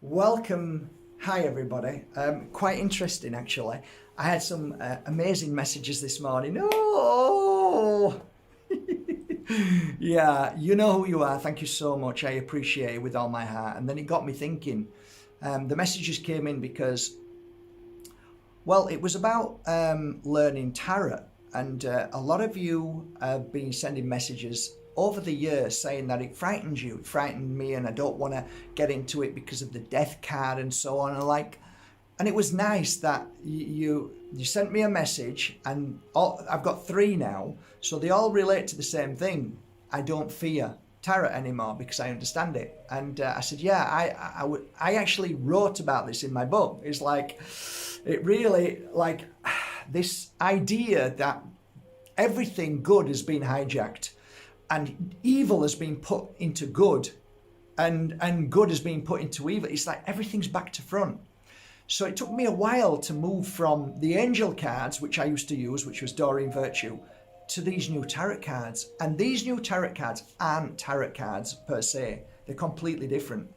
Welcome. Hi, everybody. Quite interesting, actually. I had some amazing messages this morning. Oh, yeah, you know who you are. Thank you so much. I appreciate it with all my heart. And then it got me thinking. The messages came in because, well, it was about learning tarot. And a lot of you have been sending messages over the years saying that it frightened you. It frightened me, and I don't want to get into it because of the death card and so on. And it was nice that you sent me a message, and I've got 3 now, so they all relate to the same thing. I don't fear tarot anymore because I understand it. And I said, yeah, I actually wrote about this in my book. It's like, it really, like, this idea that everything good has been hijacked and evil has been put into good and good has been put into evil. It's like everything's back to front. So it took me a while to move from the angel cards, which I used to use, which was Doreen Virtue, to these new tarot cards. And these new tarot cards aren't tarot cards per se. They're completely different.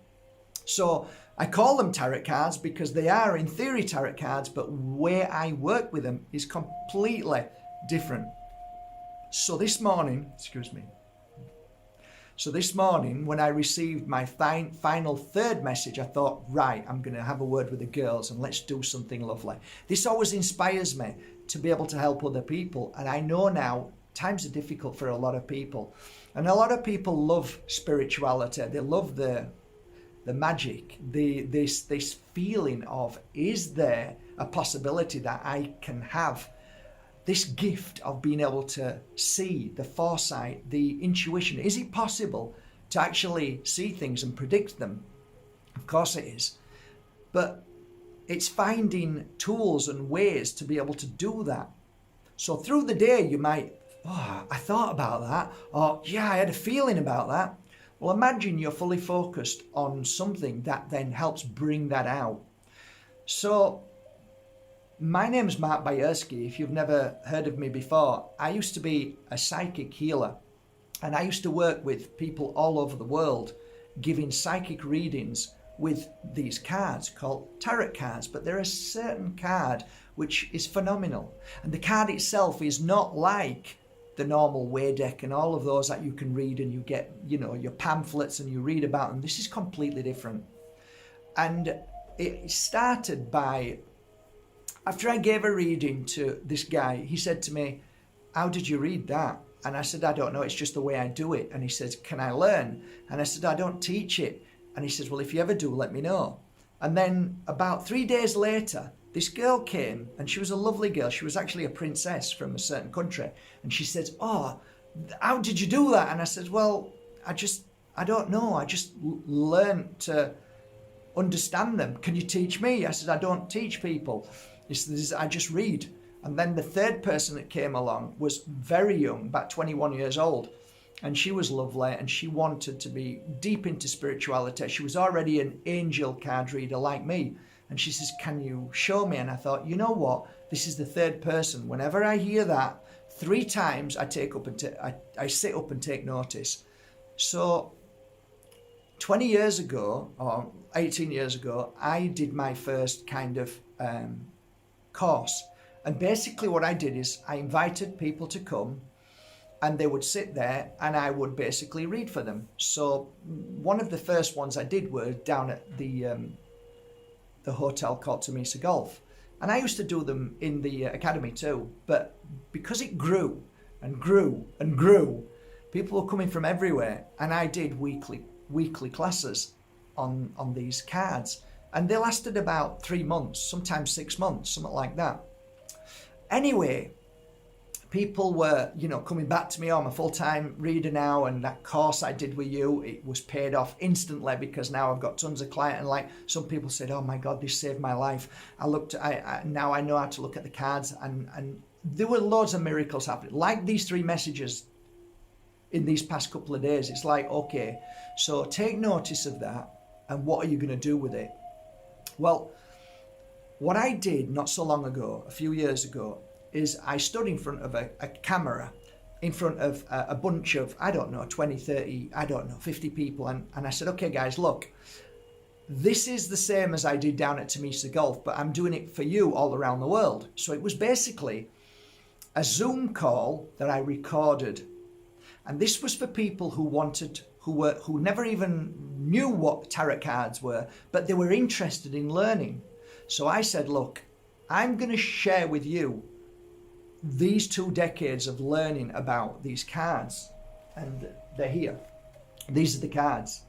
So I call them tarot cards because they are in theory tarot cards, but where I work with them is completely different. So this morning, when I received my final 3rd message, I thought, right, I'm going to have a word with the girls and let's do something lovely. This always inspires me to be able to help other people. And I know now times are difficult for a lot of people. And a lot of people love spirituality. They love the magic, this feeling of, is there a possibility that I can have this gift of being able to see the foresight, the intuition? Is it possible to actually see things and predict them? Of course it is. But it's finding tools and ways to be able to do that. So through the day you might, I thought about that, or yeah, I had a feeling about that. Well, imagine you're fully focused on something that then helps bring that out. So my name is Bajerski. If you've never heard of me before, I used to be a psychic healer, and I used to work with people all over the world giving psychic readings with these cards called tarot cards. But there is a certain card which is phenomenal, and the card itself is not like the normal way deck and all of those that you can read and you get, your pamphlets and you read about them. This is completely different. And it started by, after I gave a reading to this guy, he said to me, how did you read that? And I said, I don't know, it's just the way I do it. And he says, can I learn? And I said, I don't teach it. And he says, well, if you ever do, let me know. And then about 3 days later, this girl came, and she was a lovely girl. She was actually a princess from a certain country. And she says, oh, how did you do that? And I said, well, I don't know. I just learned to understand them. Can you teach me? I said, I don't teach people. He says, I just read. And then the 3rd person that came along was very young, about 21 years old. And she was lovely, and she wanted to be deep into spirituality. She was already an angel card reader like me. And she says, can you show me? And I thought, you know what? This is the 3rd person. Whenever I hear that, 3 times I sit up and take notice. So 20 years ago, or 18 years ago, I did my first kind of course. And basically what I did is I invited people to come, and they would sit there and I would basically read for them. So one of the first ones I did were down at the hotel called Tamisha Golf. And I used to do them in the academy too. But because it grew and grew and grew, people were coming from everywhere. And I did weekly classes on these cards. And they lasted about 3 months, sometimes 6 months, something like that. Anyway, people were, coming back to me, I'm a full-time reader now, and that course I did with you, it was paid off instantly because now I've got tons of clients. And like some people said, oh my God, this saved my life. Now I know how to look at the cards, and there were loads of miracles happening. Like these 3 messages in these past couple of days, it's like, okay, so take notice of that, and what are you going to do with it? Well, what I did not so long ago, a few years ago, is I stood in front of a camera, in front of a bunch of, 20, 30, 50 people. And I said, okay, guys, look, this is the same as I did down at Tamisha Golf, but I'm doing it for you all around the world. So it was basically a Zoom call that I recorded. And this was for people who never even knew what tarot cards were, but they were interested in learning. So I said, look, I'm going to share with you these 2 decades of learning about these cards. And they're here. These are the cards.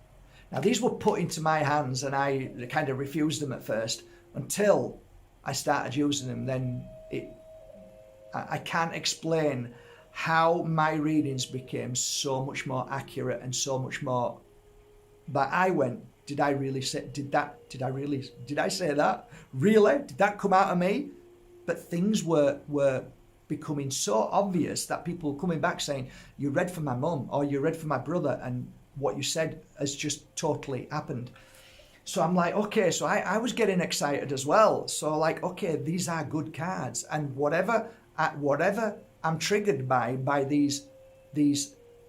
Now, these were put into my hands and I kind of refused them at first until I started using them. Then I can't explain how my readings became so much more accurate and so much more. But I went, did I say that? Really? Did that come out of me? But things were becoming so obvious that people were coming back saying, you read for my mum or you read for my brother, and what you said has just totally happened. So I'm like, okay, so I was getting excited as well. So like, okay, these are good cards, and whatever I'm triggered by these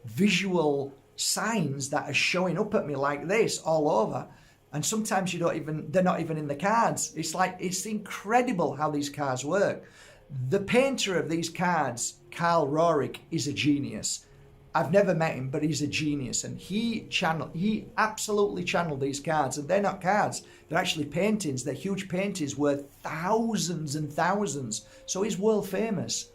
visual signs that are showing up at me like this all over, and sometimes they're not even in the cards. It's incredible how these cards work. The painter of these cards, Rorick, is a genius. I've never met him, but he's a genius, and he absolutely channeled these cards, and they're not cards, they're actually paintings. They're huge paintings worth thousands and thousands. So he's world famous.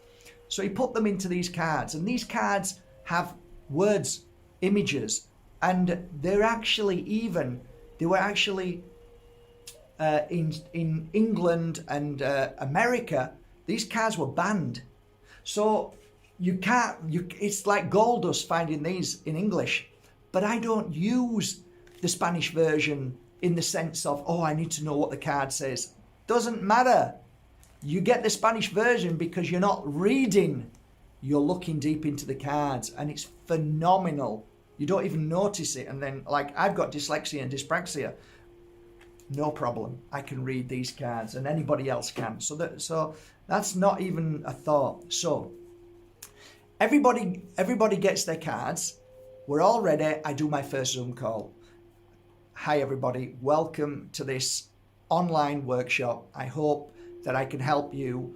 So he put them into these cards, and these cards have words, images, and they were actually in England and America, these cards were banned. So it's like gold dust finding these in English. But I don't use the Spanish version in the sense of, oh, I need to know what the card says. Doesn't matter. You get the Spanish version because you're not reading. You're looking deep into the cards, and it's phenomenal. You don't even notice it. And then, like, I've got dyslexia and dyspraxia. No problem. I can read these cards, and anybody else can. So that's not even a thought. So everybody gets their cards. We're all ready. I do my first Zoom call. Hi everybody, welcome to this online workshop. I hope that I can help you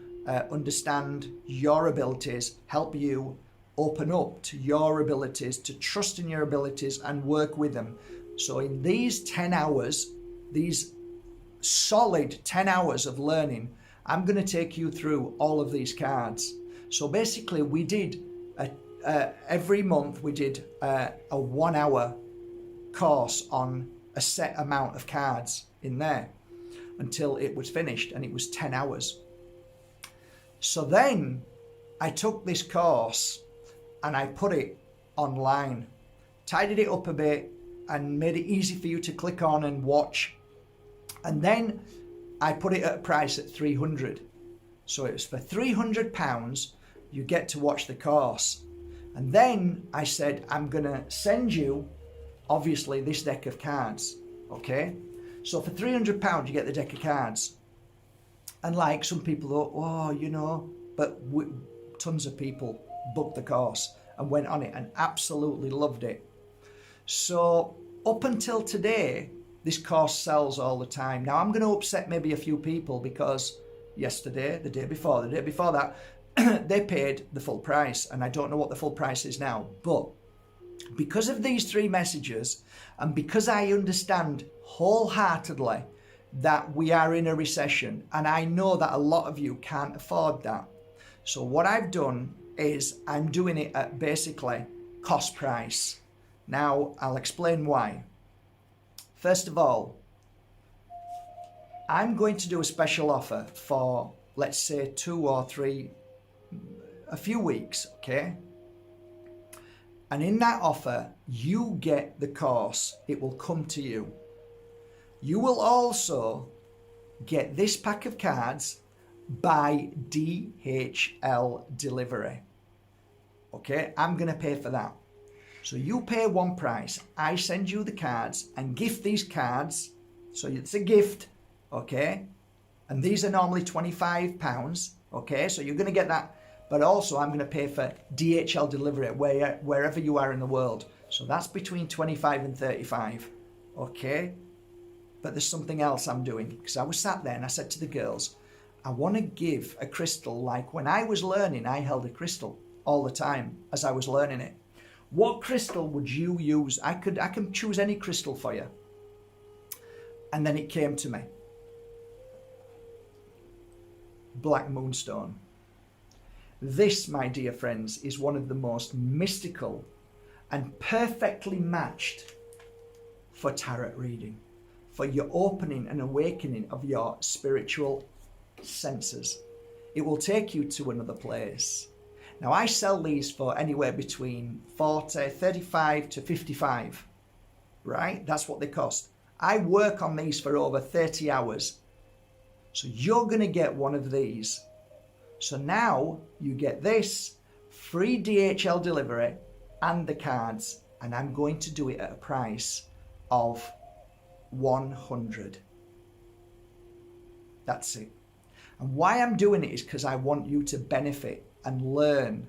understand your abilities, help you open up to your abilities, to trust in your abilities and work with them. So in these 10 hours, these solid 10 hours of learning, I'm going to take you through all of these cards. So basically we did every month we did a 1 hour course on a set amount of cards in there until it was finished, and it was 10 hours. So then I took this course and I put it online, tidied it up a bit and made it easy for you to click on and watch. And then I put it at a price at 300. So it was for £300, you get to watch the course. And then I said, I'm going to send you, obviously, this deck of cards. Okay? So for £300, you get the deck of cards. And like some people thought, oh, but tons of people booked the course and went on it and absolutely loved it. So up until today, this course sells all the time. Now I'm going to upset maybe a few people because yesterday, the day before that, they paid the full price, and I don't know what the full price is now. But because of these 3 messages, and because I understand wholeheartedly that we are in a recession, and I know that a lot of you can't afford that. So what I've done is I'm doing it at basically cost price. Now I'll explain why. First of all, I'm going to do a special offer for, let's say, 2 or 3, a few weeks, okay? And in that offer, you get the course. It will come to you. You will also get this pack of cards by DHL delivery. Okay, I'm going to pay for that. So you pay one price, I send you the cards and gift these cards. So it's a gift, okay? And these are normally £25, okay? So you're going to get that. But also I'm going to pay for DHL delivery wherever you are in the world. So that's between 25 and 35, okay? But there's something else I'm doing, because I was sat there and I said to the girls, I want to give a crystal like when I was learning, I held a crystal all the time as I was learning it. What crystal would you use? I can choose any crystal for you. And then it came to me. Black Moonstone. This, my dear friends, is one of the most mystical and perfectly matched for tarot reading, for your opening and awakening of your spiritual senses. It will take you to another place. Now, I sell these for anywhere between 35 to 55, right? That's what they cost. I work on these for over 30 hours. So you're going to get one of these. So now you get this, free DHL delivery and the cards, and I'm going to do it at a price of 100. That's it. And why I'm doing it is because I want you to benefit and learn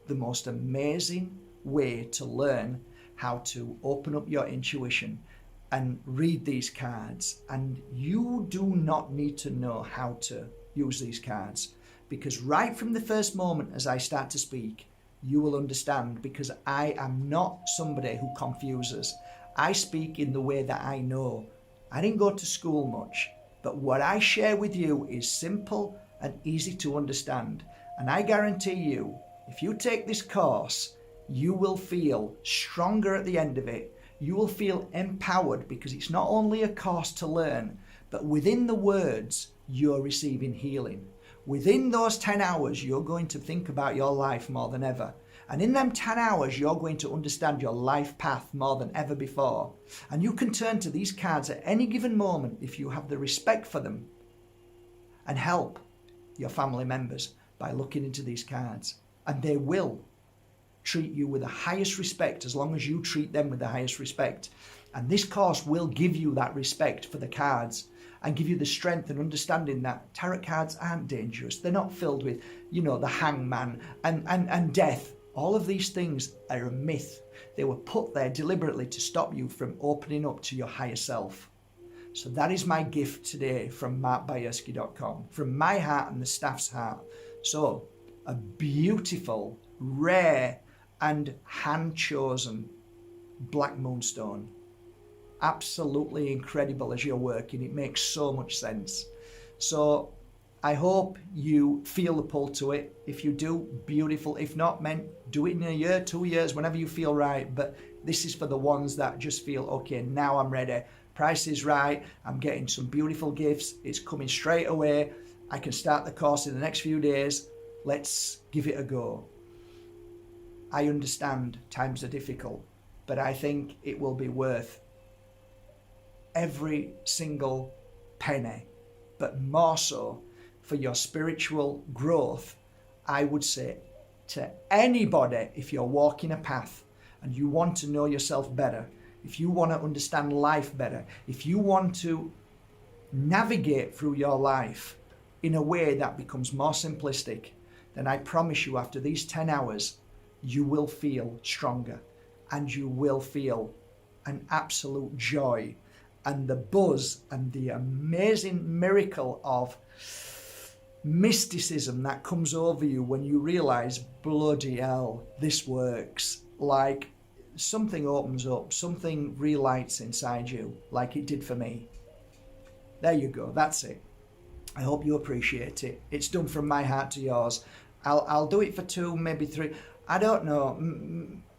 the most amazing way to learn how to open up your intuition and read these cards. And you do not need to know how to use these cards, because right from the first moment as I start to speak, you will understand, because I am not somebody who confuses. I speak in the way that I know. I didn't go to school much, but what I share with you is simple and easy to understand. And I guarantee you, if you take this course, you will feel stronger at the end of it. You will feel empowered, because it's not only a course to learn, but within the words, you're receiving healing. Within those 10 hours, you're going to think about your life more than ever. And in them 10 hours, you're going to understand your life path more than ever before. And you can turn to these cards at any given moment if you have the respect for them, and help your family members by looking into these cards. And they will treat you with the highest respect as long as you treat them with the highest respect. And this course will give you that respect for the cards and give you the strength and understanding that tarot cards aren't dangerous. They're not filled with, the hangman and death. All of these things are a myth. They were put there deliberately to stop you from opening up to your higher self. So that is my gift today from markbajerski.com, from my heart and the staff's heart. So a beautiful, rare and hand-chosen Black Moonstone. Absolutely incredible as you're working. It makes so much sense. So I hope you feel the pull to it. If you do, beautiful. If not, man, do it in a year, 2 years, whenever you feel right. But this is for the ones that just feel, okay, now I'm ready. Price is right. I'm getting some beautiful gifts. It's coming straight away. I can start the course in the next few days. Let's give it a go. I understand times are difficult, but I think it will be worth every single penny, but more so for your spiritual growth. I would say to anybody, if you're walking a path and you want to know yourself better, if you want to understand life better, if you want to navigate through your life in a way that becomes more simplistic, then I promise you, after these 10 hours, you will feel stronger, and you will feel an absolute joy and the buzz and the amazing miracle of mysticism that comes over you when you realize, bloody hell, this works. Like something opens up, something relights inside you, like it did for me. There you go, that's it. I hope you appreciate it. It's done from my heart to yours. I'll do it for 2, maybe 3. I don't know.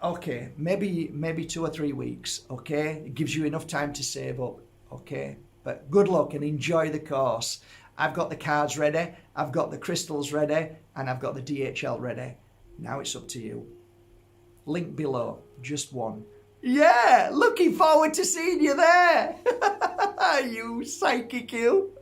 Okay, maybe 2 or 3 weeks. Okay, it gives you enough time to save up. Okay, but good luck and enjoy the course. I've got the cards ready, I've got the crystals ready, and I've got the DHL ready. Now it's up to you. Link below, just one. Yeah, looking forward to seeing you there. You psychic you.